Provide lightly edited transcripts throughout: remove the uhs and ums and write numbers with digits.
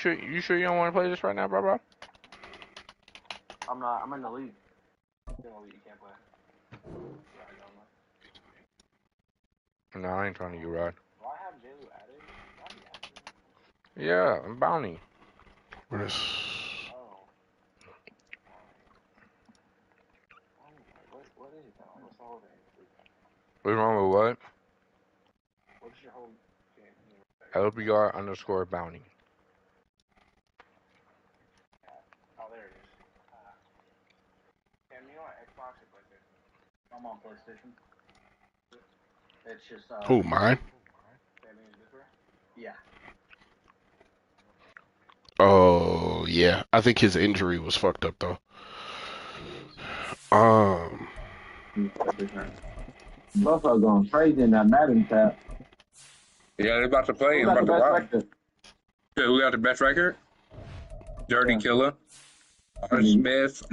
You sure you don't want to play this right now, bro? I'm not. I'm in the league. You can't play. No, I ain't trying to you, Rod. Do I have J-Lu added? Yeah, I'm bounty. What is? What is that? What's the whole thing? What's wrong with what? What's your whole game? LBR_bounty. Oh, there it is. Cam, you on Xbox or PlayStation? I'm on PlayStation. It's just Who, mine? Yeah. Oh yeah, I think his injury was fucked up though. Buffalo going crazy in that Madden tap. Yeah, they're about to play. Who got the best record? Who got the best record? Dirty Killer. Smith.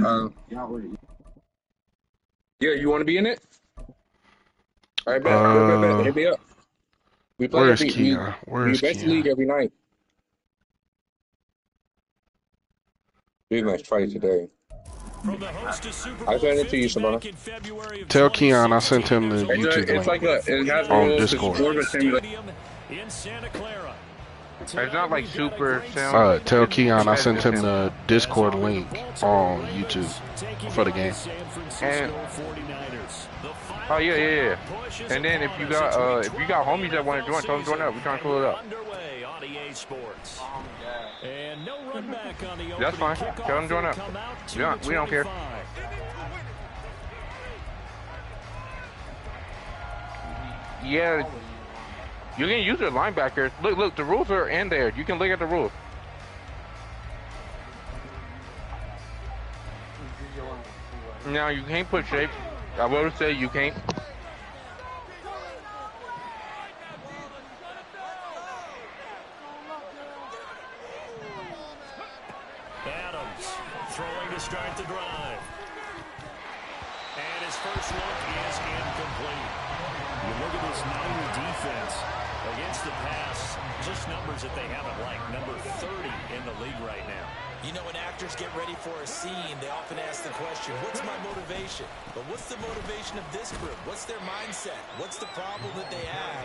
Yeah, you want to be in it? All right, bet. Hit me up. We play Where's Keon? Where's best Keon? league every night. We must try today. I sent it to you, Savannah. Tell Keon I sent him the YouTube It's like link it has on rules. Discord. It's not like super sim. Tell Keon I sent him the Discord link on YouTube for the game. And, oh yeah. And then if you got homies that want to join, tell them join up. We're trying to pull it up. And no run back on the That's fine. Tell them join up. We don't care. Yeah. You can use your linebackers. Look, the rules are in there. You can look at the rules. Now, you can't put shape. I will say you can't. Adams throwing to start the drive. And his first look is incomplete. You look at this Niner defense against the pass, just numbers that they haven't liked. Number 30 in the league right now. You know, when actors get ready for a scene, they often ask the question, what's my motivation? But what's the motivation of this group? What's their mindset? What's the problem that they have?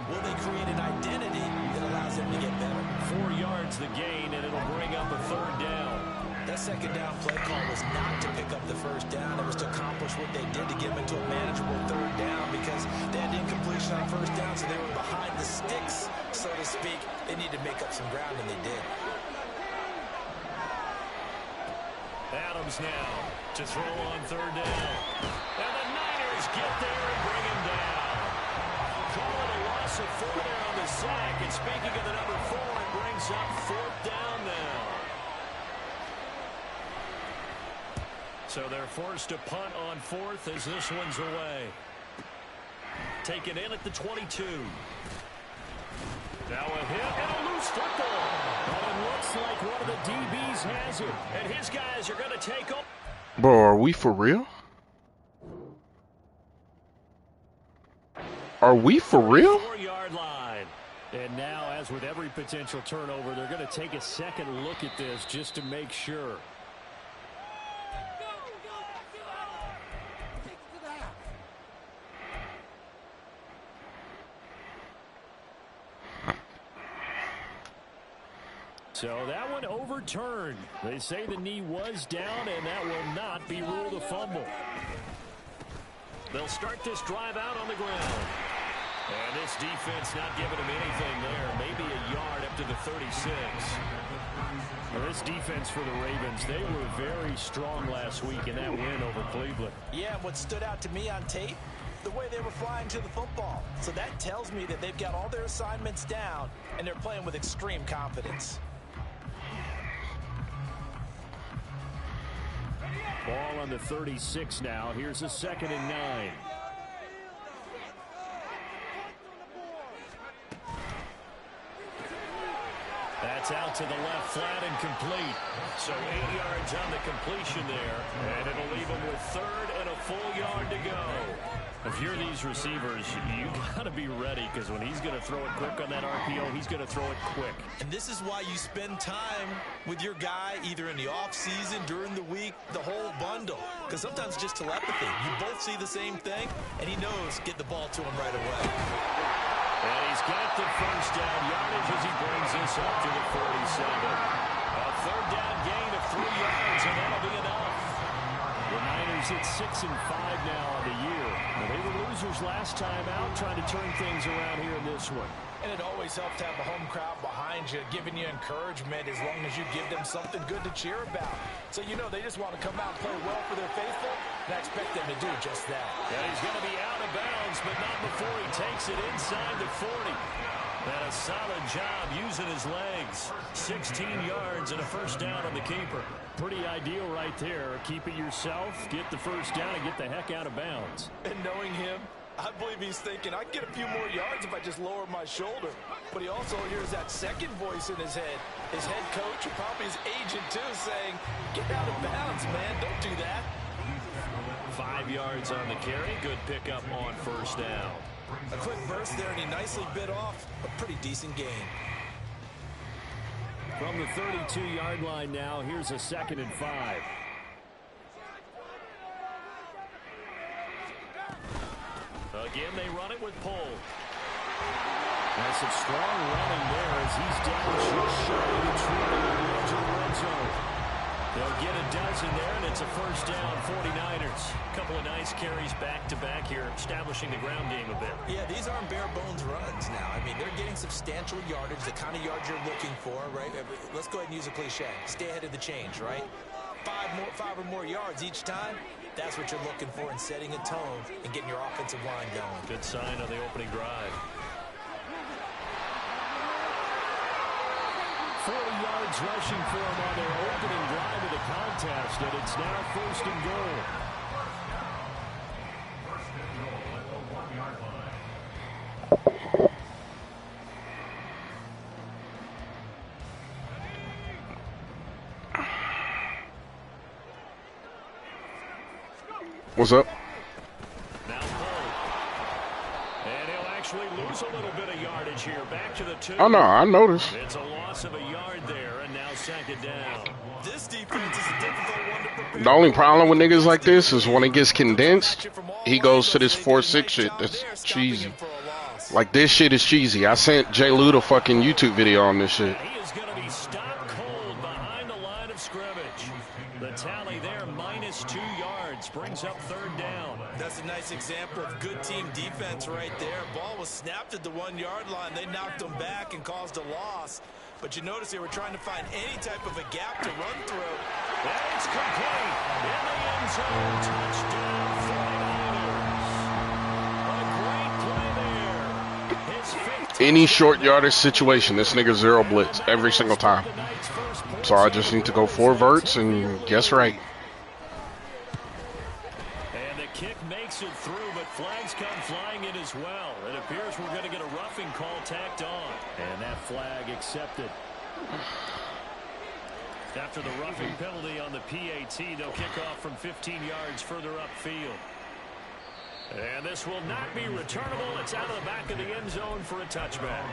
Will they create an identity that allows them to get better? 4 yards the gain, and it'll bring up a third down. That second down play call was not to pick up the first down. It was to accomplish what they did to get them into a manageable third down because they had incompletion on first down, so they were behind the sticks, so to speak. They needed to make up some ground, and they did. Adams now to throw on third down. And the Niners get there and bring him down. Call it a loss of 4 there on the sack. And speaking of the number 4, it brings up fourth down now. So they're forced to punt on fourth as this one's away. Taken in at the 22. Now a hit and a loose football. And it looks like one of the DBs has it. And his guys are going to take up. Bro, are we for real? Are we for real? 4-yard line. And now, as with every potential turnover, they're going to take a second look at this just to make sure. So that one overturned. They say the knee was down, and that will not be ruled a fumble. They'll start this drive out on the ground. And this defense not giving them anything there. Maybe a yard up to the 36. Well, this defense for the Ravens, they were very strong last week in that win over Cleveland. Yeah, what stood out to me on tape, the way they were flying to the football. So that tells me that they've got all their assignments down, and they're playing with extreme confidence. Ball on the 36 now. Here's a 2nd and 9. That's out to the left flat and complete. So 8 yards on the completion there, and it'll leave him with 3rd and a full yard to go. If you're these receivers, you got to be ready, because when he's going to throw it quick on that RPO, he's going to throw it quick. And this is why you spend time with your guy, either in the offseason, during the week, the whole bundle. Because sometimes it's just telepathy. You both see the same thing, and he knows get the ball to him right away. And he's got the first down yardage as he brings this up to the 47. A 3rd down gain of 3 yards, and that'll be enough. The Niners at 6-5 now on the year. Well, they were losers last time out, trying to turn things around here in this one. And it always helps to have a home crowd behind you, giving you encouragement as long as you give them something good to cheer about. So you know they just want to come out and play well for their faithful, and I expect them to do just that. Yeah, he's going to be out of bounds, but not before he takes it inside the 40. And a solid job using his legs. 16 yards and a first down on the keeper. Pretty ideal right there. Keep it yourself, get the first down, and get the heck out of bounds. And knowing him, I believe he's thinking, I can get a few more yards if I just lower my shoulder. But he also hears that second voice in his head. His head coach, and probably his agent too, saying, get out of bounds, man. Don't do that. 5 yards on the carry. Good pickup on first down. A quick burst there, and he nicely bit off a pretty decent gain. From the 32-yard line now, here's a 2nd and 5. Again, they run it with Pohl. That's some strong running there as he's down just shy of the triple in the edge of the red zone. They'll get a dozen there, and it's a first down, 49ers. A couple of nice carries back-to-back here, establishing the ground game a bit. Yeah, these aren't bare-bones runs now. I mean, they're getting substantial yardage, the kind of yards you're looking for, right? Let's go ahead and use a cliche. Stay ahead of the change, right? 5 or more yards each time. That's what you're looking for in setting a tone and getting your offensive line going. Good sign on the opening drive. 40 yards rushing for him on their opening drive of the contest, and it's now 1st and goal. What's up? Now Pohl. And he'll actually lose a little bit of yardage here. Back to the 2. Oh, no, I noticed. It's a loss of a yard there, and now 2nd down. This defense is a difficult one to prepare. The only problem with niggas like this is when it gets condensed, he goes to this 4-6 shit. That's cheesy. Like, this shit is cheesy. I sent Jay Lou the fucking YouTube video on this shit. He is going to be stopped cold behind the line of scrimmage. The tally there, -2 yards, brings up 3rd down. That's a nice example of good team defense right there. Ball was snapped at the 1-yard line. They knocked them back and caused a loss. But you notice they were trying to find any type of a gap to run through. And it's complete. In the end zone, touchdown 49ers. A great play there. His 15th Any short yardage situation, this nigga 0 blitz every single time. So I just need to go 4 verts and guess right. And the kick makes it through, but flags come flying in as well. It appears we're going to get a roughing call tacked on. And that flag accepted. After the roughing penalty on the PAT, they'll kick off from 15 yards further upfield. And this will not be returnable. It's out of the back of the end zone for a touchback.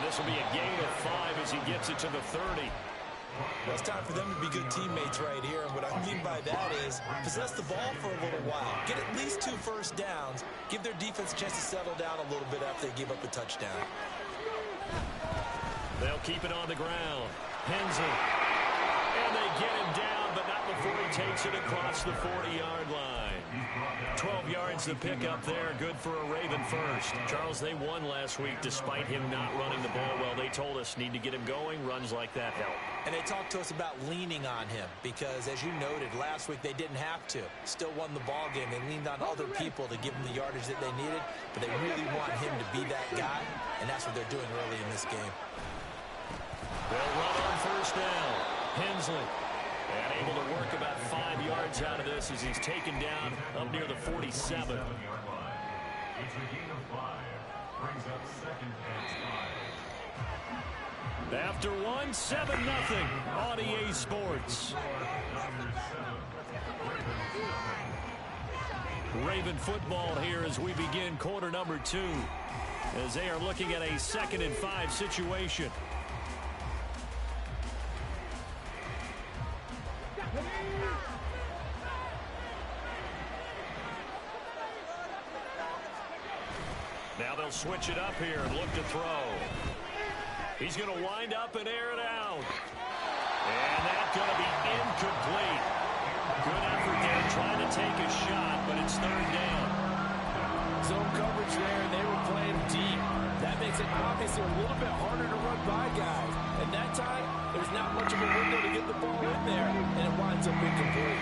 This will be a gain of 5 as he gets it to the 30. Well, it's time for them to be good teammates right here. And what I mean by that is possess the ball for a little while. Get at least 2 first downs. Give their defense a chance to settle down a little bit after they give up a touchdown. They'll keep it on the ground. Hensley. And they get him down, but not before he takes it across the 40-yard line. 12 yards to pick up there. Good for a Raven first. Charles, they won last week despite him not running the ball well. They told us need to get him going. Runs like that help. And they talked to us about leaning on him because, as you noted, last week they didn't have to. Still won the ball game. They leaned on other people to give them the yardage that they needed, but they really want him to be that guy, and that's what they're doing early in this game. Beasley. And able to work about 5 yards out of this as he's taken down up near the 47. After one, 7-0 on EA Sports. Raven football here as we begin quarter number 2, as they are looking at a 2nd and 5 situation. Now they'll switch it up here and look to throw. He's going to wind up and air it out. And that's going to be incomplete. Good effort there trying to take a shot, but it's 3rd down. Zone coverage there, and they were playing deep. That makes it obviously a little bit harder to run by guys. And that time, there's not much of a window to get the ball in there, and it winds up incomplete.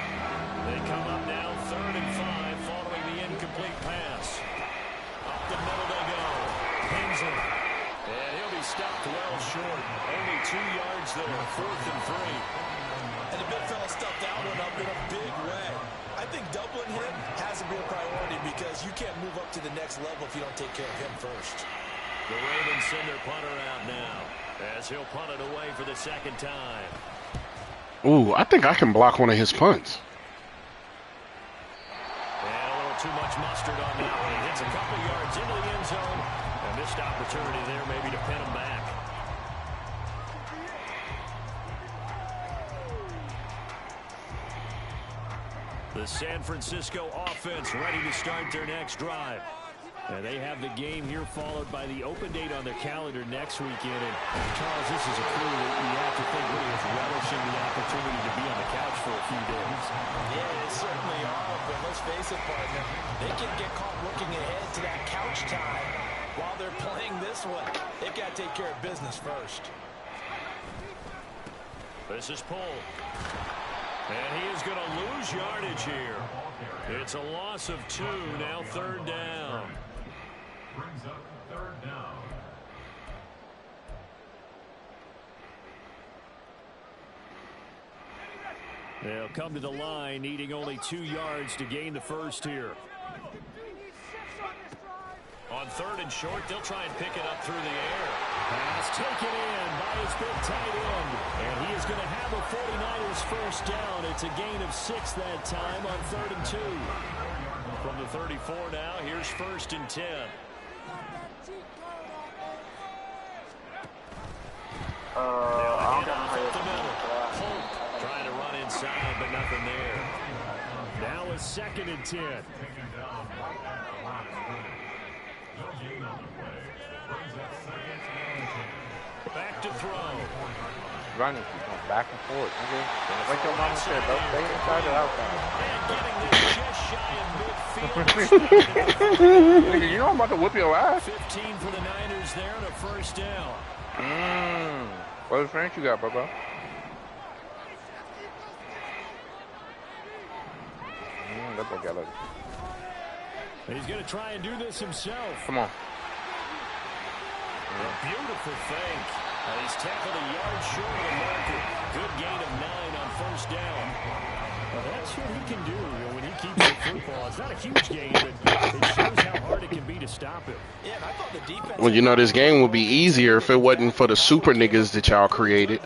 They come up now 3rd and 5 following the incomplete pass. Up the middle they go. Hensley. And he'll be stopped well short. Only 2 yards there. 4th and 3. And the big fella stuffed that one up in a big way. I think doubling him has to be a priority because you can't move up to the next level if you don't take care of him first. The Ravens send their punter out now as he'll punt it away for the 2nd time. Ooh, I think I can block one of his punts. And a little too much mustard on that one. He hits a couple yards into the end zone. A missed opportunity there maybe to pin him back. The San Francisco offense ready to start their next drive. And they have the game here followed by the open date on their calendar next weekend. And Charles, this is a crew that you have to think really is relishing the opportunity to be on the couch for a few days. Yeah, they certainly are, but let's face it, partner, they can get caught looking ahead to that couch time while they're playing this one. They've got to take care of business first. This is pulled. And he is going to lose yardage here. It's a loss of 2, now 3rd down. Brings up 3rd down. They'll come to the line, needing only 2 yards to gain the first here. On 3rd and short, they'll try and pick it up through the air. Pass taken in by his big tight end. And he is going to have a 49ers first down. It's a gain of 6 that time on 3rd and 2. From the 34 now, here's 1st and 10. Trying to run inside, but nothing there. Now a 2nd and 10. Back to throw. Running, back and forth. Okay. Like your mama said, bro, stay inside or outside. And getting this just shy of midfield. Nigga, you know I'm about to whip your ass. 15 for the Niners there and a first down. What experience you got, bro? That boy got it. He's going to try and do this himself. Come on. A beautiful fake. He's tackled a yard short of the marker. Good gain of 9 on first down. Well, that's what he can do when he keeps the football. It's not a huge gain, but it shows how hard it can be to stop him. Yeah, and I thought the defense. Well, you know, this game would be easier if it wasn't for the super niggas that y'all created.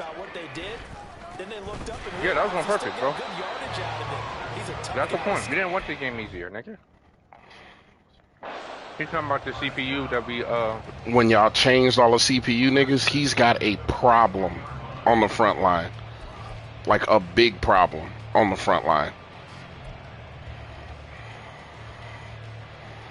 Yeah, that was on purpose, bro. That's the point. We didn't want the game easier, nigga. He's talking about the CPU that we, When y'all changed all the CPU niggas, he's got a problem on the front line. Like a big problem on the front line.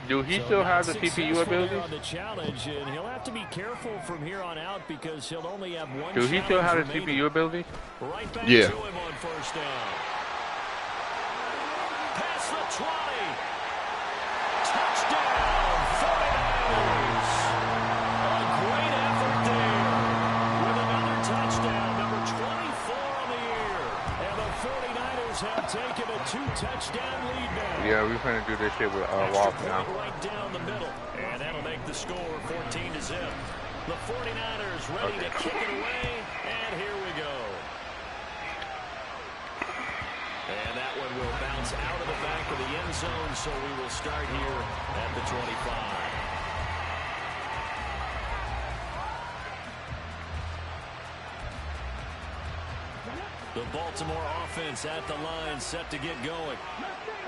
Do he still have the CPU ability? On the challenge, and he'll have to be careful from here on out because he'll only have one. Do he still have the CPU ability? Right back yeah. To him on first down. Past the 20. Touchdown, 49ers. A great effort there with another touchdown, number 24 on the year. And the 49ers have taken a 2-touchdown lead now. Yeah, we're going to do this shit with Walk now. Right down the middle. And that'll make the score 14-0. The 49ers ready to kick it away. And here we go. so we will start here at the 25. The Baltimore offense at the line, set to get going.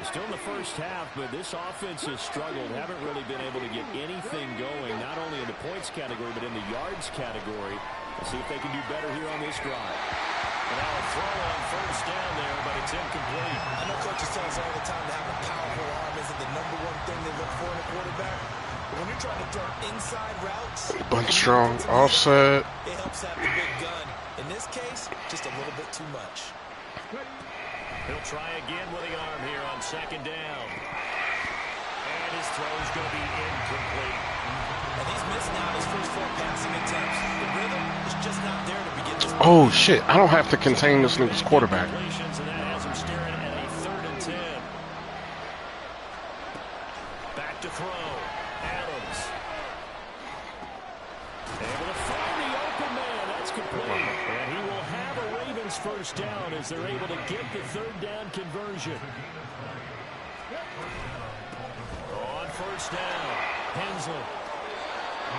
Still in the first half, but this offense has struggled. Haven't really been able to get anything going, not only in the points category, but in the yards category. Let's see if they can do better here on this drive. And now a throw on first down there, but it's incomplete. I know coaches tell us all the time to have a powerful arm isn't the number one thing they look for in a quarterback. But when you're trying to throw inside routes, bunch strong offset. It helps have the big gun. In this case, just a little bit too much. He'll try again with the arm here on second down. And his throw's going to be incomplete. And he's missed now his first 4 passing attempts. The rhythm is just not there to begin this. Oh, shit. I don't have to contain this nigga's quarterback. And that has him staring at a 3rd and 10. Back to throw. Adams. Able to find the open man. That's complete. And he will have a Ravens first down as they're able to get the 3rd down conversion. On first down, Hensley.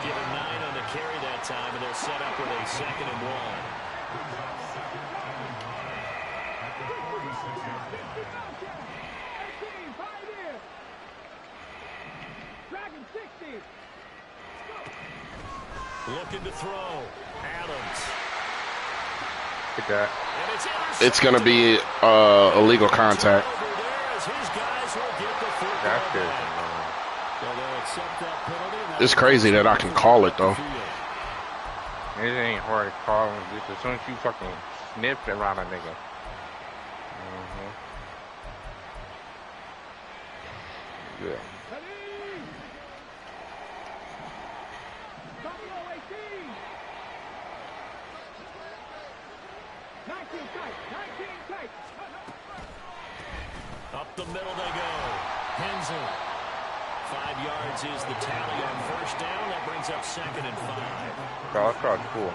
Given 9 on the carry that time, and they'll set up with a 2nd and 1. Looking to throw. Adams. Get that. It's going to be illegal contact. That's good. It's crazy that I can call it, though. It ain't hard to call him. Just as soon as you fucking sniff around a nigga. Yeah. Up the middle they go. Hensley. 5 yards is the tally on first down. That brings up 2nd and 5. Oh, that's probably cool.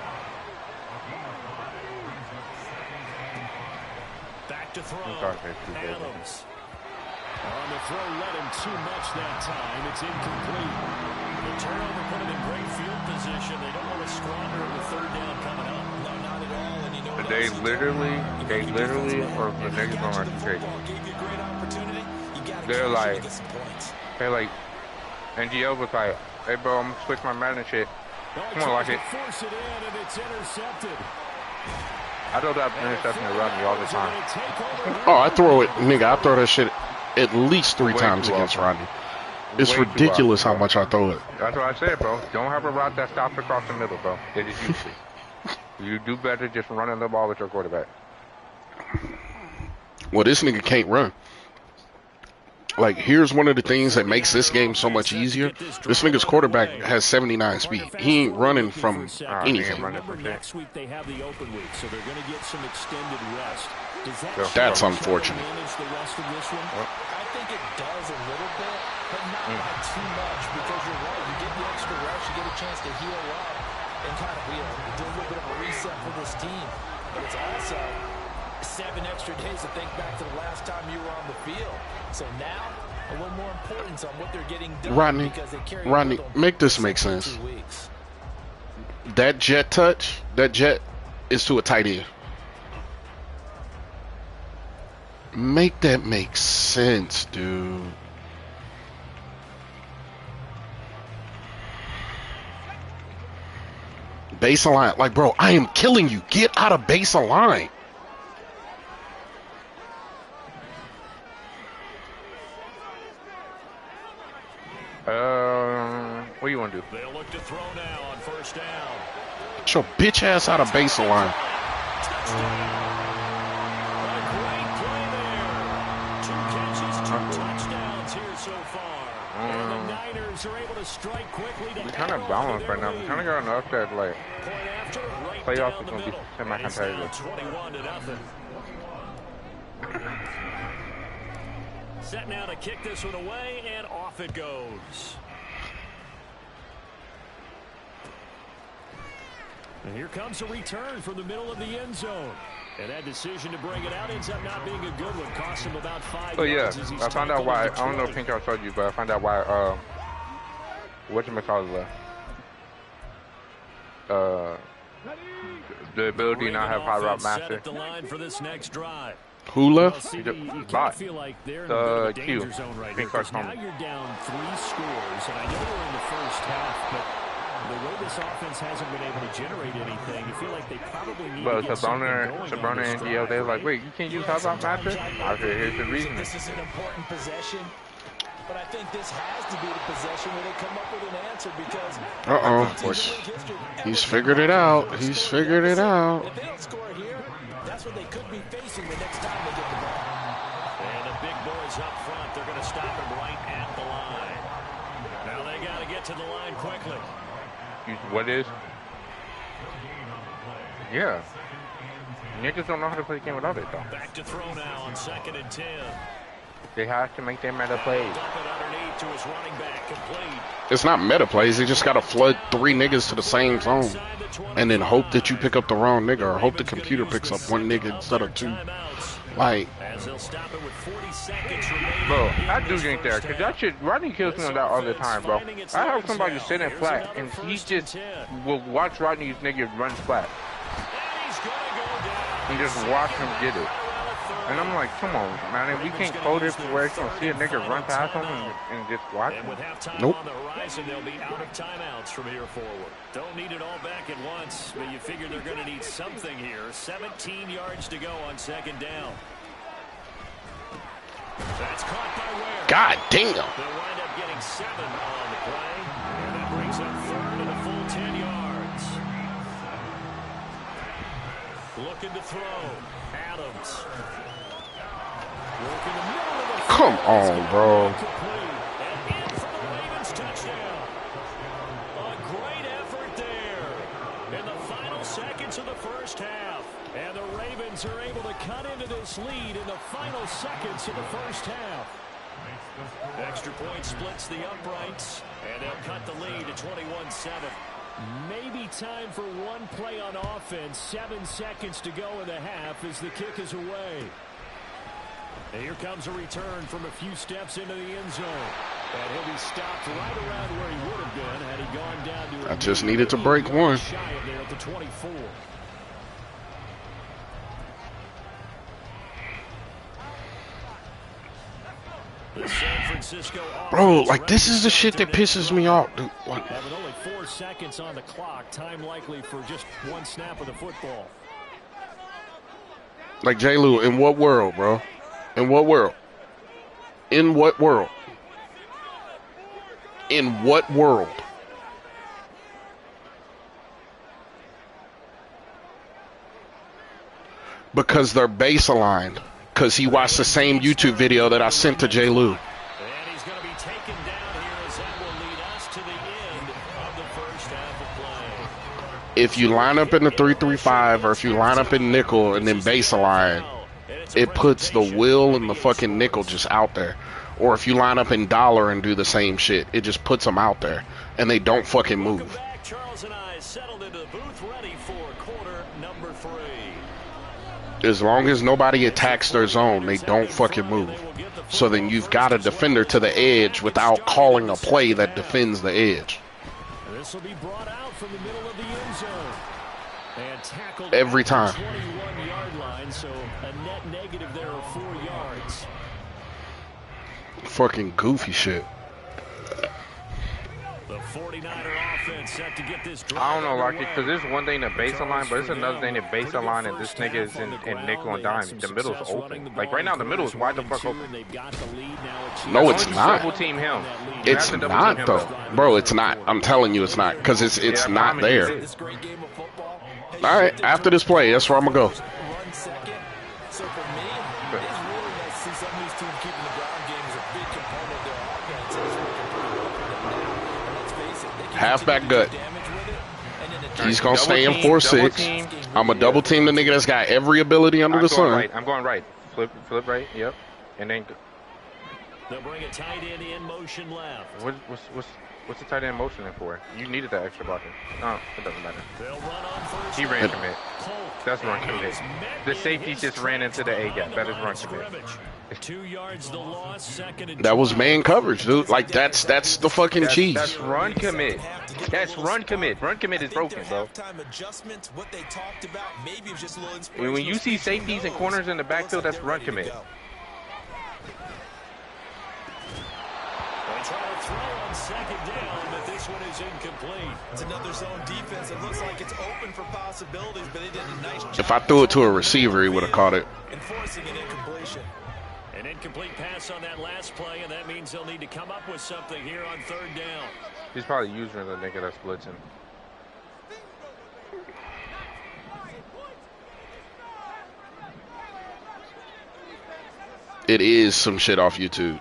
Back to throw. Adams. On the throw, let him too much that time. It's incomplete. The turnover put him in great field position. They don't want to squander it with 3rd down coming up. No, not at all. And you know what They literally, or the niggas on our team. they're like, NGL was like, hey bro, I'm gonna switch my Madden shit. Come on, watch it. Force it in, and it's intercepted. I throw that interception to run me all the time. Oh, I throw it, nigga. I throw that shit at least 3 times against Rodney. It's ridiculous how much I throw it. That's what I said, bro. Don't have a route that stops across the middle, bro. They just use it. You do better just running the ball with your quarterback. Well, this nigga can't run. Like, here's one of the things that makes this game so much easier. This nigga's quarterback has 79 speed. He ain't running from anything. Next week they have the open week, so they're going to get some extended rest. That's unfortunate. I think it does a little bit, but not by too much, because you're right. You get the extra rest, you get a chance to heal up and kind of do a little bit of a reset for this team. But it's also 7 extra days to think back to the last time you were on the field. So now, a little more importance on what they're getting done. Rodney, make this make sense. That jet touch, that jet is to a tight end. Make that make sense, dude. Baseline, like, bro, I am killing you. Get out of baseline. What do you want to do? They'll look to throw now on first down. Get your bitch ass out of baseline. A great play there. 2 catches, 2 touchdowns here so far. And the Niners are able to strike quickly. We're kind of balanced right now. We're kind of got enough that, like, playoffs is going to be semi-competitive. 21-0. Set now to kick this one away, and off it goes. And here comes a return from the middle of the end zone. And that decision to bring it out ends up not being a good one. Cost him about 5 yards. Yeah, I found out why. I don't know if Pink I told you, but I found out why. Whatchamacallit left. The ability to not have high route master. The line for this next drive. Who left? Bot. Feel like they're The in the Q. danger zone right Pink here. Clark Now you're down 3 scores, and I know we're in the first half, but the way this offense hasn't been able to generate anything, you feel like they probably need to get something going. Sabrina and DL, they were like, wait, you can't use high route master? I said, here's the reason. This is an important possession, but I think this has to be the possession where they come up with an answer because he's figured it out. He's figured it out. If they don't score here, that's what they could be facing the next time they get the ball. And the big boys up front, they're going to stop him right at the line. Now they got to get to the line quickly. What is? Yeah. Niggas don't know how to play the game without it, though. Back to throw now on 2nd and 10. They have to make their meta plays. To his running back, complete. It's not meta plays. They just got to flood 3 niggas to the same zone. And then hope that you pick up the wrong nigga or hope the computer picks up 1 nigga instead of 2. Like, bro, I do think that, because that shit, Rodney kills me on that all the time, bro. I have somebody sitting flat, and he just will watch Rodney's nigga run flat. And just watch him get it. And I'm like, come on, man, we can't code it to where it's going to see a nigga run past him and just watch him. Nope. On the horizon, they'll be out of timeouts from here forward. Don't need it all back at once, but you figure they're going to need something here. 17 yards to go on 2nd down. That's caught by Ware. God damn. They'll wind up getting 7 on the play, and that brings up 3rd and a full 10 yards. Looking to throw. Adams. Come on, bro. A great effort there in the final seconds of the first half. And the Ravens are able to cut into this lead in the final seconds of the first half. Extra point splits the uprights, and they'll cut the lead to 21-7. Maybe time for one play on offense. 7 seconds to go in the half as the kick is away. And here comes a return from a few steps into the end zone. And he'll be stopped right around where he would have been had he gone down to I just needed to break one. shy of there at the 24. The San Francisco Bro, like, this is the shit that pisses me off, dude. Like, having only 4 seconds on the clock, time likely for just 1 snap of the football. like J. Lou, in what world, bro? In what world? In what world? In what world? Because they're baseline. Because he watched the same YouTube video that I sent to J. Lou. And he's going to be taken down here as that will lead us to the end of the first half of play. If you line up in the 3-3-5 or if you line up in nickel and then baseline, it puts the will and the fucking nickel just out there. Or if you line up in dollar and do the same shit, it just puts them out there. And they don't fucking move. Charles and I settled into the booth ready for quarter number 3. As long as nobody attacks their zone, they don't fucking move. So then you've got a defender to the edge without calling a play that defends the edge. This will be brought out from the middle of the end zone. And tackled every time. 21-yard line, so a net negative there of 4 yards. Fucking goofy shit. The 49er offense set to get this drive. I don't know, like, because there's one thing to baseline, but it's another thing to baseline, and this nigga is in nickel and dime. The middle's open. Like, right now, the middle is wide the fuck open. No, it's not. Double team him. It's not, though. Bro, it's not. I'm telling you it's not. Because it's not there. All right, after this play, that's where I'm going to go. Halfback gut. He's going to stay in 4-6. I'm going to double team the nigga that's got every ability under the sun. Right. I'm going right. Flip right. Yep. And then. They'll bring a tight end in motion left. What's What's the tight end motioning for? You needed that extra blocking. Oh, it doesn't matter. They'll run on first He ran down. commit. Polk. That's run And he commit. is met The in safety his just ran into the A tracks gap. That is behind run the commit. scrimmage. 2 yards the loss, second and That was 12. man coverage, dude. Like that's the fucking That's cheese. run commit. That's run commit. Run commit is broken, bro. When you see safeties and corners in the backfield, that's run commit. They try to throw on second down, but this one is incomplete. It's another zone defense. It looks like it's open for possibilities, but they did a nice job. If I threw it to a receiver, he would have caught it. Enforcing an incompletion. An incomplete pass on that last play, and that means they'll need to come up with something here on third down. He's probably using the nigga that's blitzing. It is some shit off YouTube.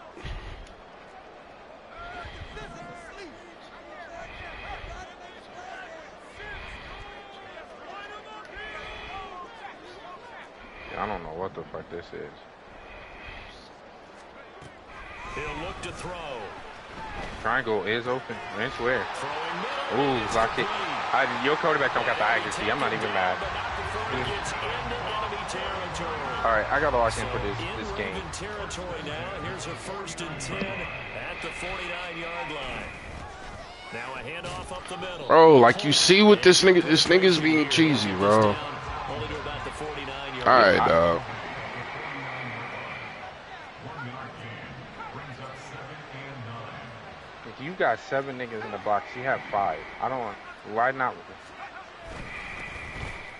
I don't know what the fuck this is. He'll look to throw. Triangle is open. I swear. Throwing middle. Ooh, blocked it. Your quarterback don't got the accuracy. I'm not even mad. Alright, I gotta lock in for this game. Territory now. Here's a 1st and 10 at the 49-yard line. Now a handoff up the middle. Bro, like you see what this nigga's being cheesy, bro. Only to about the 49-yard line. Alright, dog. If you got 7 niggas in the box, you have 5. I don't want. Why not?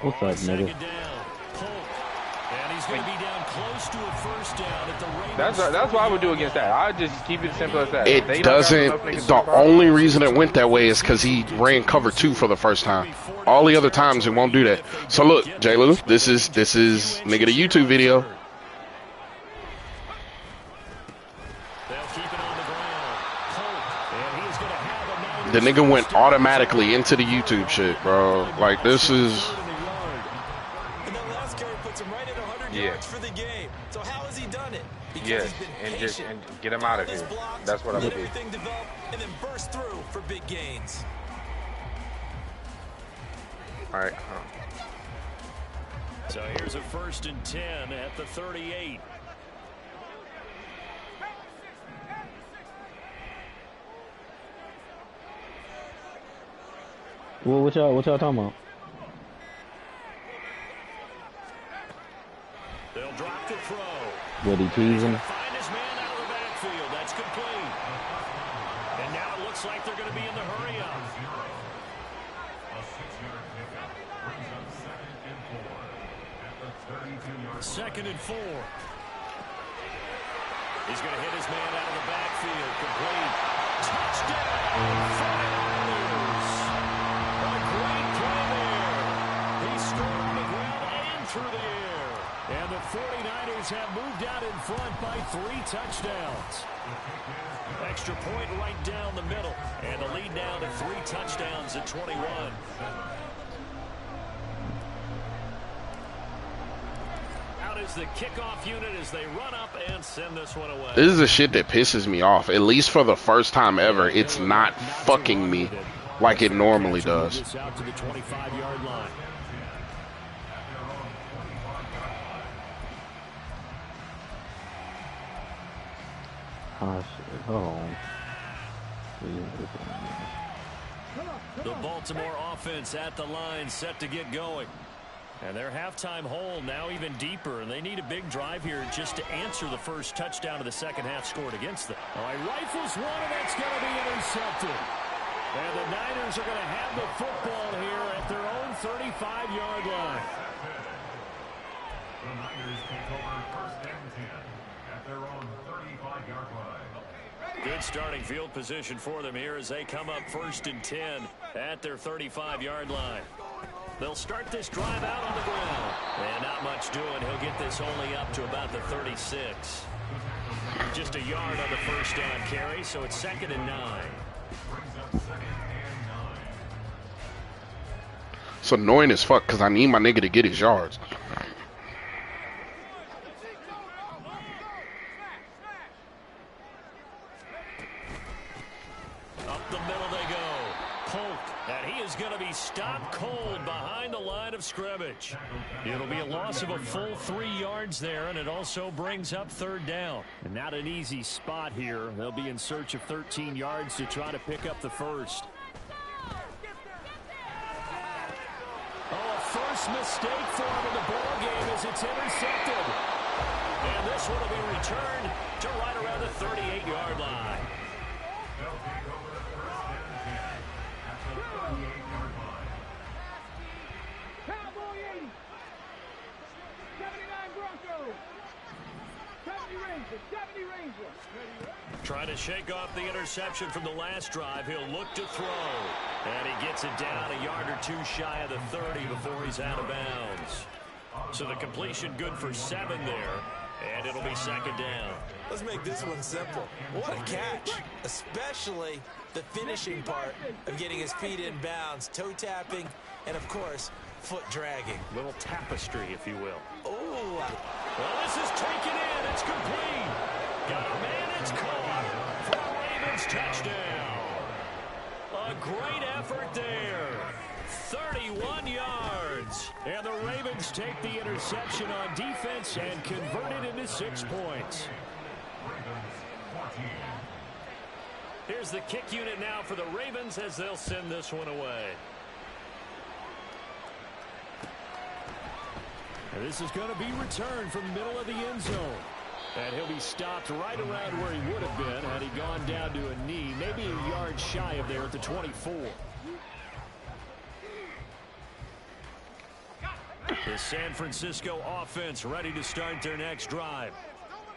What's up, nigga? And he's going to be down close to a 1st down at the Ravens. That's what I would do against that. I would just keep it simple as that. It doesn't. The only reason it went that way is because he ran cover 2 for the first time. All the other times it won't do that. So look, J. Lou, this is nigga the YouTube video. The nigga went automatically into the YouTube shit, bro. Like this is. And that last carry puts him right at 100 yards for the game. So how has he done it? Because Yes, he's been and patient, get him out of his here. blocks, That's what I would let do. everything develop, and then burst through for big gains. All right. So here's a 1st and 10 at the 38. Well, what y'all talking about? They'll drop the throw. What, he teasing? Find his man out of the backfield. That's complete. And now it looks like they're going to be in the hurry up. A 6-yard pickup brings up 2nd and 4 at the 32-yard line. 2nd and 4. He's going to hit his man out of the backfield. Complete. Touchdown. Through the air. And the 49ers have moved out in front by 3 touchdowns. Extra point right down the middle. And the lead now to 3 touchdowns at 21. Out is the kickoff unit as they run up and send this one away. This is the shit that pisses me off. At least for the first time ever, it's not fucking me like it normally does. Out to the 25-yard line. Oh, shit. Hold on. The Baltimore offense at the line set to get going. And their halftime hole now even deeper, and they need a big drive here just to answer the first touchdown of the second half scored against them. All right, rifles one, and that's going to be intercepted. And the Niners are going to have the football here at their own 35-yard line. The Niners take over 1st and 10 at their own 35-yard line. Good starting field position for them here as they come up 1st and 10 at their 35-yard line. They'll start this drive out on the ground. And not much doing. He'll get this only up to about the 36. Just a yard on the first down carry, so it's 2nd and 9. It's annoying as fuck because I need my nigga to get his yards. Up the middle scrimmage. It'll be a loss of a full 3 yards there, and it also brings up third down. And not an easy spot here. They'll be in search of 13 yards to try to pick up the first. Oh, a first mistake for him in the ball game as it's intercepted. And this one will be returned to right around the 38-yard line. They'll take over the first and 10 at the 38-yard line. Cowboy 80. 79 Broncos. 70 Rangers. 70 Rangers. Trying to shake off the interception from the last drive. He'll look to throw. And he gets it down a yard or two shy of the 30 before he's out of bounds. So the completion good for 7 there. And it'll be second down. Let's make this one simple. What a catch, especially the finishing part of getting his feet in bounds, toe tapping, and of course, foot dragging. Little tapestry, if you will. Oh, Well, this is taken in. It's complete. Got a man. It's caught for a Ravens touchdown. A great effort there. 31 yards. And the Ravens take the interception on defense and convert it into 6 points. Here's the kick unit now for the Ravens as they'll send this one away. And this is going to be returned from the middle of the end zone. And he'll be stopped right around where he would have been had he gone down to a knee, maybe a yard shy of there at the 24. The San Francisco offense ready to start their next drive.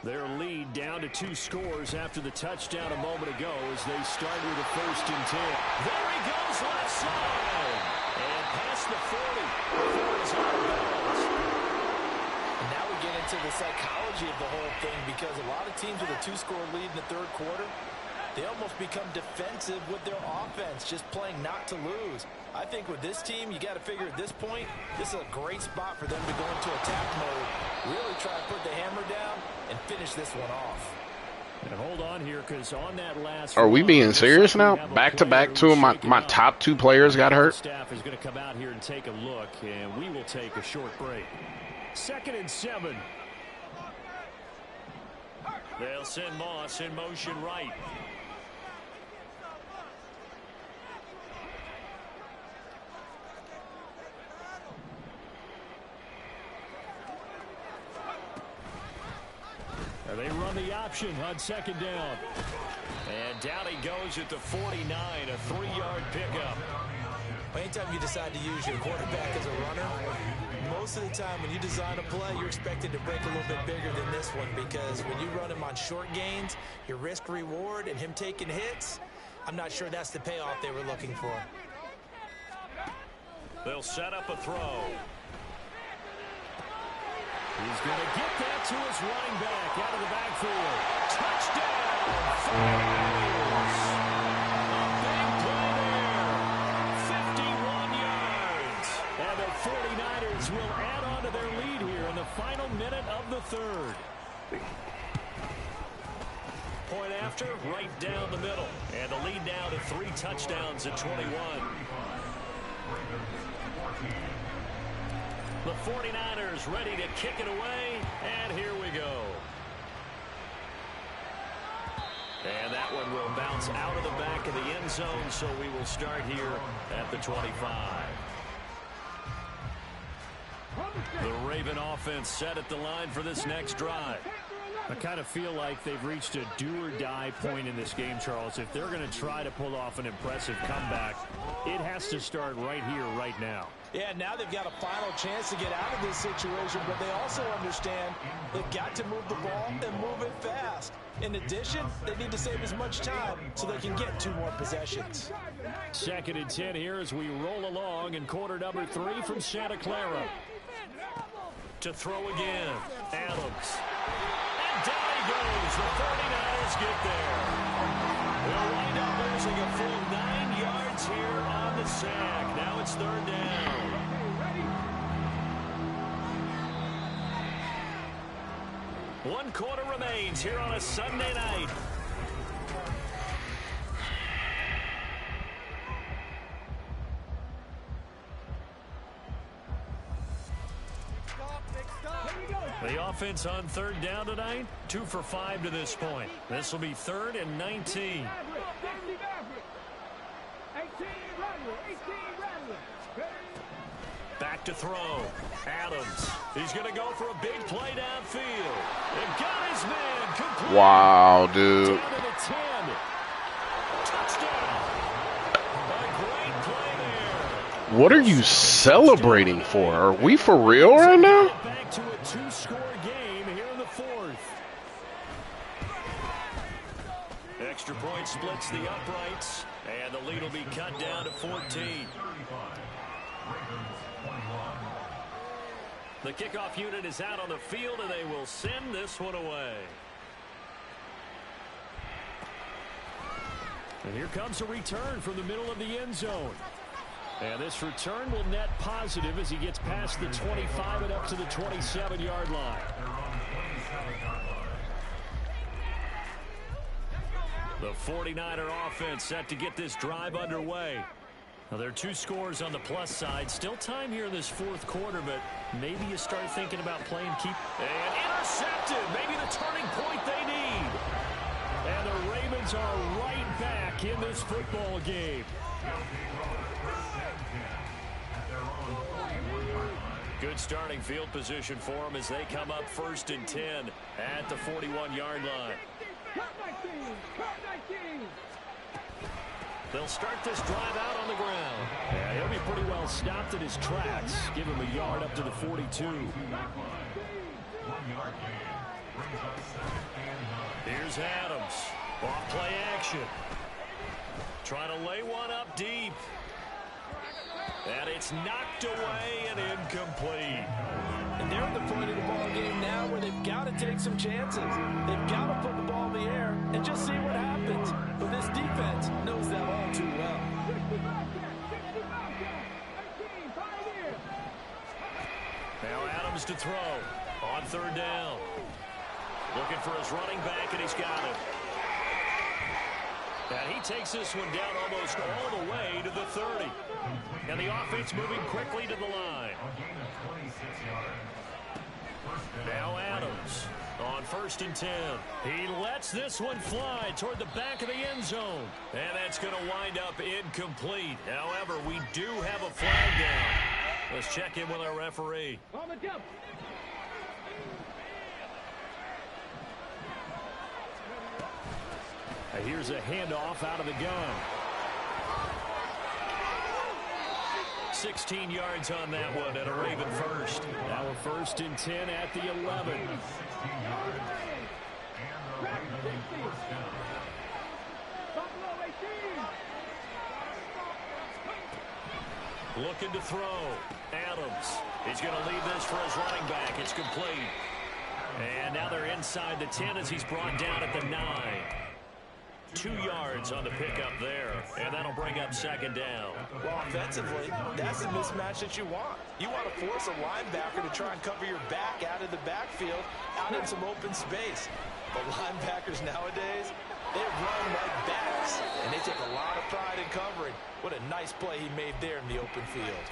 Their lead down to 2 scores after the touchdown a moment ago as they start with a 1st and 10. There he goes left side. And past the 40 before he's out of bounds. and now we get into the psychology of the whole thing because a lot of teams with a 2-score lead in the 3rd quarter, they almost become defensive with their offense, just playing not to lose. I think with this team, you got to figure at this point, this is a great spot for them to go into attack mode, really try to put the hammer down and finish this one off. And hold on here, because on that last Are we being serious now? Back-to-back, 2 of my top 2 players got hurt. Staff is going to come out here and take a look, and we will take a short break. 2nd and 7. They'll send Moss in motion right. And they run the option on 2nd down. And down he goes at the 49, a 3-yard pickup. Anytime you decide to use your quarterback as a runner, most of the time when you design a play, you're expected to break a little bit bigger than this one because when you run him on short gains, your risk-reward and him taking hits, I'm not sure that's the payoff they were looking for. They'll set up a throw. He's going to get that to his running back out of the backfield. Touchdown! 49ers. A big play there. 51 yards. And the 49ers will add on to their lead here in the final minute of the 3rd. Point after, right down the middle. And the lead now to 3 touchdowns at 21. The 49ers ready to kick it away, and here we go. And that one will bounce out of the back of the end zone, so we will start here at the 25. The Raven offense set at the line for this next drive. I kind of feel like they've reached a do-or-die point in this game, Charles. If they're going to try to pull off an impressive comeback, it has to start right here, right now. Yeah, now they've got a final chance to get out of this situation, but they also understand they've got to move the ball and move it fast. In addition, they need to save as much time so they can get 2 more possessions. 2nd and 10 here as we roll along in quarter number 3 from Santa Clara. To throw again, Adams. And down he goes. The 49ers get there. They'll wind up losing a full 9 yards here on the sack. Now it's 3rd down. One quarter remains here on a Sunday night. The offense on third down tonight, 2 for 5 to this point. This will be 3rd and 19. Back to throw. Adams. He's going to go for a big play downfield. And got his man complete. Wow, dude. Down to the 10. Touchdown. A great play there. What are you celebrating for? Are we for real right now? Back to a 2-score game here in the 4th. Extra point splits the uprights, and the lead will be cut down to 14. The kickoff unit is out on the field, and they will send this one away. And here comes a return from the middle of the end zone. And this return will net positive as he gets past the 25 and up to the 27-yard line. The 49er offense set to get this drive underway. Now, there are 2 scores on the plus side. Still time here in this 4th quarter, but maybe you start thinking about playing keep. And intercepted. Maybe the turning point they need. And the Ravens are right back in this football game. Good starting field position for them as they come up 1st and 10 at the 41-yard line. They'll start this drive out on the ground. Yeah, he'll be pretty well stopped at his tracks. Give him a yard up to the 42. Here's Adams. Off play action. Trying to lay one up deep. And it's knocked away and incomplete. And they're at the point of the ball game now where they've got to take some chances. They've got to put the ball in the air and just see what happens. But this defense knows that all too well. Now Adams to throw on 3rd down. Looking for his running back, and he's got it. And he takes this one down almost all the way to the 30. And the offense moving quickly to the line. Now Adams on 1st and 10. He lets this one fly toward the back of the end zone. And that's going to wind up incomplete. However, we do have a flag down. Let's check in with our referee. On the jump. Here's a handoff out of the gun. 16 yards on that one and a Raven first. Now a 1st and 10 at the 11. Looking to throw. Adams. He's going to leave this for his running back. It's complete. And now they're inside the 10 as he's brought down at the 9. 2 yards on the pickup there, and that'll bring up 2nd down. Well, offensively, that's the mismatch that you want. You want to force a linebacker to try and cover your back out of the backfield, out in some open space. But linebackers nowadays, they run like bats, and they take a lot of pride in covering. What a nice play he made there in the open field.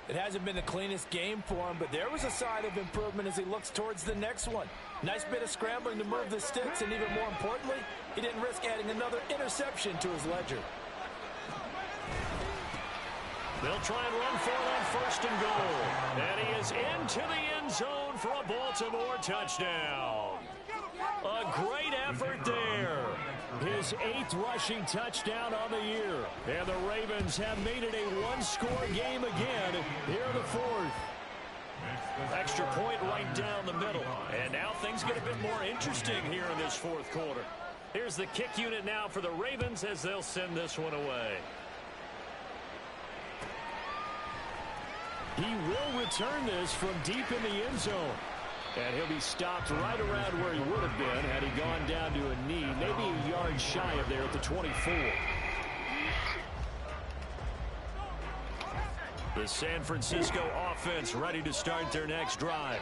It hasn't been the cleanest game for him, but there was a sign of improvement as he looks towards the next one. Nice bit of scrambling to move the sticks, and even more importantly, he didn't risk adding another interception to his ledger. They'll try and run for it on 1st and goal. And he is into the end zone for a Baltimore touchdown. A great effort there. His 8th rushing touchdown on the year. And the Ravens have made it a 1-score game again here in the 4th. Extra point right down the middle. And now things get a bit more interesting here in this 4th quarter. Here's the kick unit now for the Ravens as they'll send this one away. He will return this from deep in the end zone. And he'll be stopped right around where he would have been had he gone down to a knee, maybe a yard shy of there at the 24. The San Francisco offense ready to start their next drive.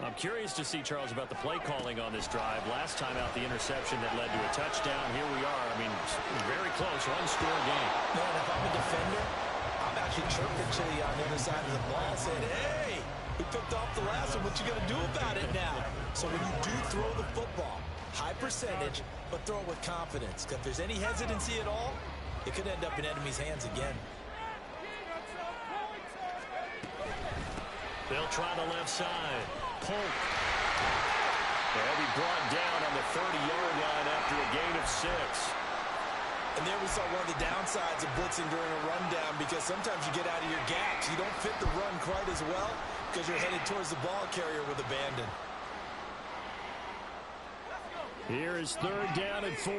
I'm curious to see, Charles, about the play calling on this drive. Last time out, the interception that led to a touchdown. Here we are. I mean, very close, 1-score game. Man, if I'm a defender, I'm actually chirping Chili on the other side of the ball saying, hey, We picked off the last one. What you going to do about it now? So when you do throw the football, high percentage, but throw it with confidence. Because if there's any hesitancy at all, it could end up in enemy's hands again. They'll try the left side. Polk. And he brought down on the 30-yard line after a gain of 6. And there we saw one of the downsides of blitzing during a rundown, because sometimes you get out of your gaps. You don't fit the run quite as well because you're headed towards the ball carrier with abandon. Here is 3rd down and 4.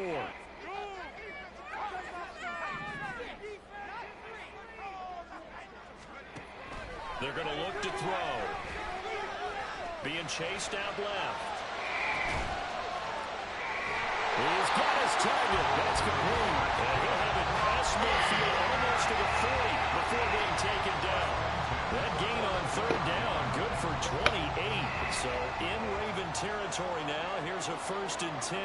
They're going to look to throw. Being chased out left. He's got his target. That's complete. And he'll have it past midfield almost to the 40 before being taken down. That gain on 3rd down, good for 28. So in Raven territory now. Here's a 1st and 10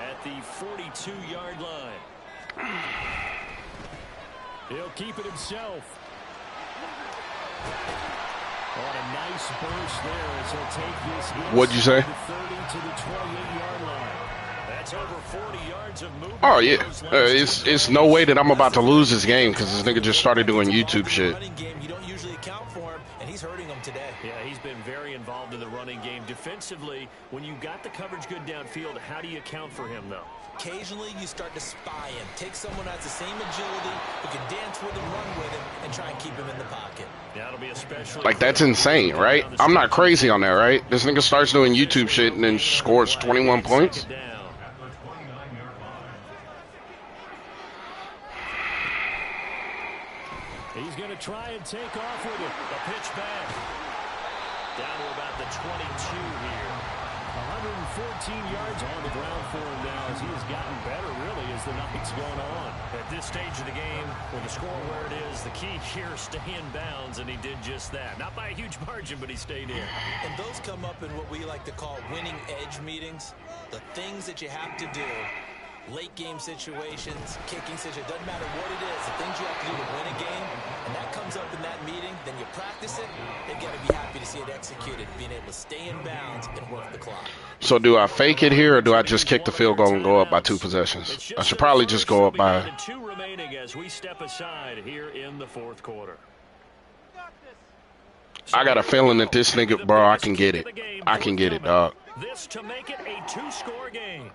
at the 42-yard line. He'll keep it himself. On a nice burst there as he'll take this. What'd you say? 30 to the 28-yard line. That's over 40 yards of movement. Oh yeah, it's no way that I'm about to lose this game because this nigga just started doing YouTube shit. You don't usually account for him, and he's hurting them today. Yeah, he's been very involved in the running game. Defensively, when you got the coverage good downfield, how do you account for him, though? Occasionally, you start to spy him. Take someone that has the same agility, who can dance with him, run with him, and try and keep him in the pocket. Yeah, it'll be especially Like, that's insane, right? I'm not crazy on that, right? This nigga starts doing YouTube shit and then scores 21 points. He's going to try and take off with it. A pitch back. Down to about the 22 here. 114 yards on the ground for him now as he has gotten better, really, as the night's gone on. At this stage of the game, with the score where it is, the key here is stay in bounds, and he did just that. Not by a huge margin, but he stayed in. And those come up in what we like to call winning edge meetings. The things that you have to do. Late game situations, kicking situations, doesn't matter what it is, the things you have to do to win a game, and that comes up in that meeting, then you practice it, you got to be happy to see it executed, being able to stay in bounds and work the clock. So do I fake it here or do I just kick the field goal and go up by 2 possessions? I should probably just go up by... 2 remaining as we step aside here in the 4th quarter. I got a feeling that this nigga, bro, I can get it. I can get it, dog. This to make it a 2-score game.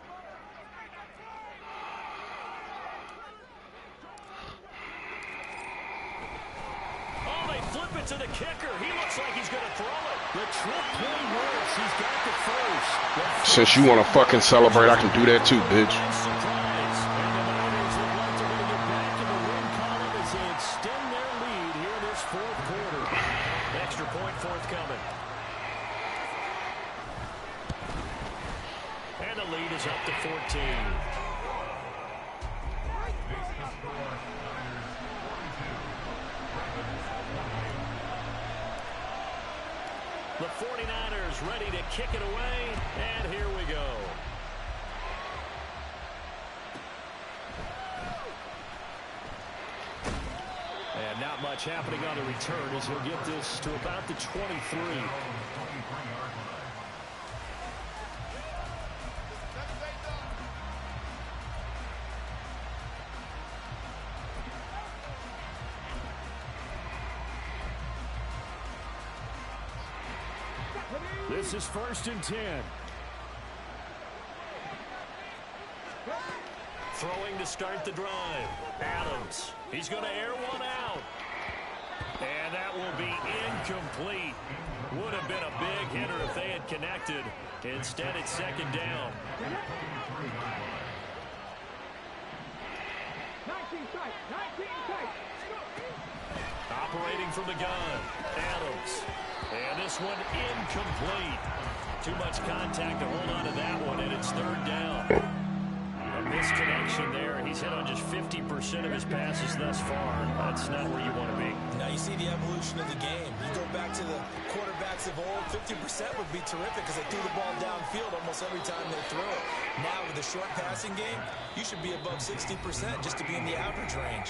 Flip it to the kicker. He looks like he's going to throw it. The trick play works. He's got the first. Since you want to fucking celebrate, I can do that too, bitch. Surprise. And the Niners look like they're going to get back in the win column as they extend their lead here in this 4th quarter. Extra point forthcoming. And the lead is up to 14. The 49ers ready to kick it away, and here we go. And not much happening on the return as he'll get this to about the 23. This is 1st and 10. Throwing to start the drive. Adams. He's going to air one out. And that will be incomplete. Would have been a big hitter if they had connected. Instead, it's 2nd down. 19 tight, 19 tight. Operating from the gun. Adams. And this one incomplete. Too much contact to hold on to that one, and it's 3rd down. A misconnection there. He's hit on just 50% of his passes thus far. That's not where you want to be. Now you see the evolution of the game. You go back to the quarterbacks of old, 50% would be terrific because they threw the ball downfield almost every time they threw it. Now with the short passing game, you should be above 60% just to be in the average range.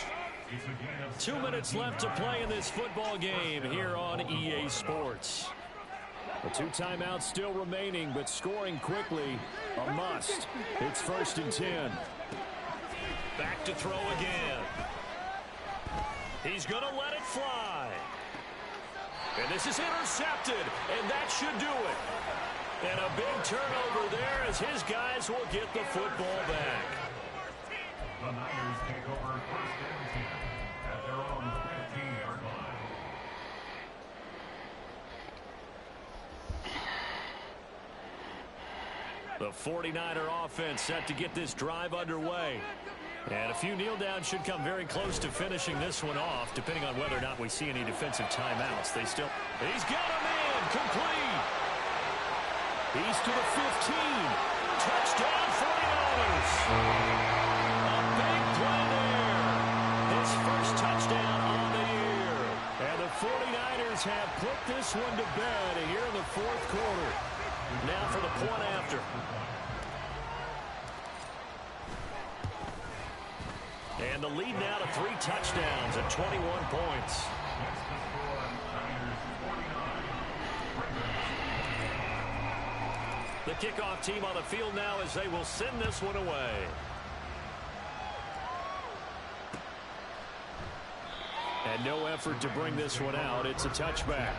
2 minutes left to play in this football game here on EA Sports. The 2 timeouts still remaining, but scoring quickly a must. It's 1st and 10. Back to throw again. He's going to let it fly. And this is intercepted, and that should do it. And a big turnover there as his guys will get the football back. The Niners take over 1st and 10 at their own 15-yard line. The 49er offense set to get this drive underway. And a few kneel downs should come very close to finishing this one off, depending on whether or not we see any defensive timeouts. He's got him in, complete. He's to the 15. Touchdown 49ers. A big play there. His first touchdown on the year. And the 49ers have put this one to bed here in the 4th quarter. Now for the point after. And the lead now to 3 touchdowns at 21 points. The kickoff team on the field now as they will send this one away. And no effort to bring this one out. It's a touchback.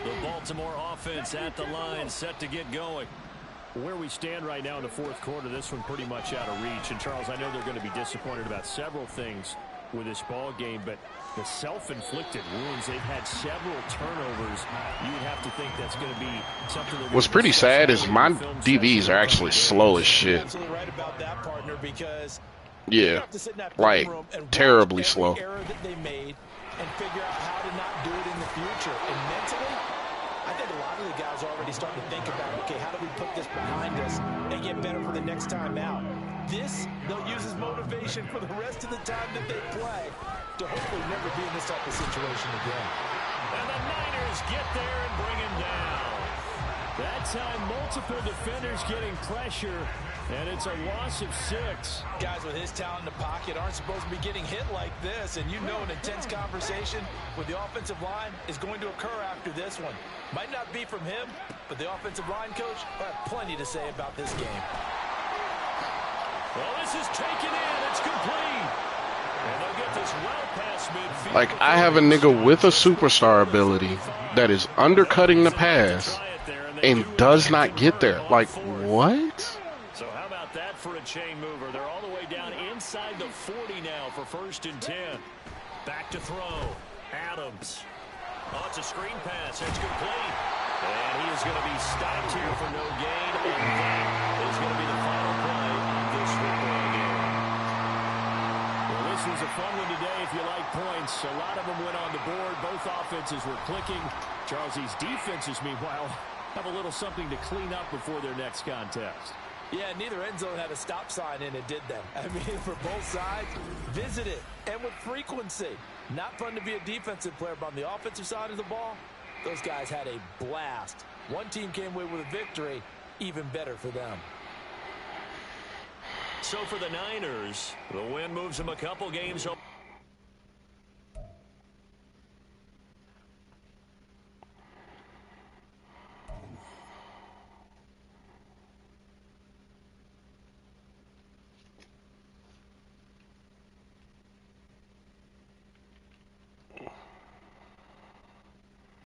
The Baltimore offense at the line, set to get going. Where we stand right now in the 4th quarter, this one pretty much out of reach. And, Charles, I know they're going to be disappointed about several things with this ball game, but the self-inflicted wounds, they've had several turnovers. You would have to think that's going to be something. What's pretty sad is my DBs are actually slow as shit. Absolutely right about that, partner, because yeah, like terribly slow. error that they made and figure out how to not do it in the future. And mentally, I think a lot of the guys are already starting to think about, okay, how do we put this behind us and get better for the next time out? This, they'll use as motivation for the rest of the time that they play to hopefully never be in this type of situation again. And the Niners get there and bring him down. That time, multiple defenders getting pressure, and it's a loss of 6. Guys with his talent in the pocket aren't supposed to be getting hit like this, and you know an intense conversation with the offensive line is going to occur after this one. Might not be from him, but the offensive line coach will have plenty to say about this game. Well, this is taken in. It's complete. And they'll get this well past midfield. Like, I have a nigga with a superstar ability that is undercutting the pass and does not get there. Like, what? So how about that for a chain mover? They're all the way down inside the 40 now for 1st and 10. Back to throw. Adams. Oh, it's a screen pass. It's complete. And he is going to be stopped here for no gain. And that is going to be the final play of this football game. Well, this was a fun one today if you like points. A lot of them went on the board. Both offenses were clicking. Charles, these defenses, meanwhile, have a little something to clean up before their next contest. Yeah, neither end zone had a stop sign in it, did they? I mean, for both sides, visit it, and with frequency. Not fun to be a defensive player, but on the offensive side of the ball, those guys had a blast. One team came away with a victory, even better for them. So for the Niners, the win moves them a couple games up.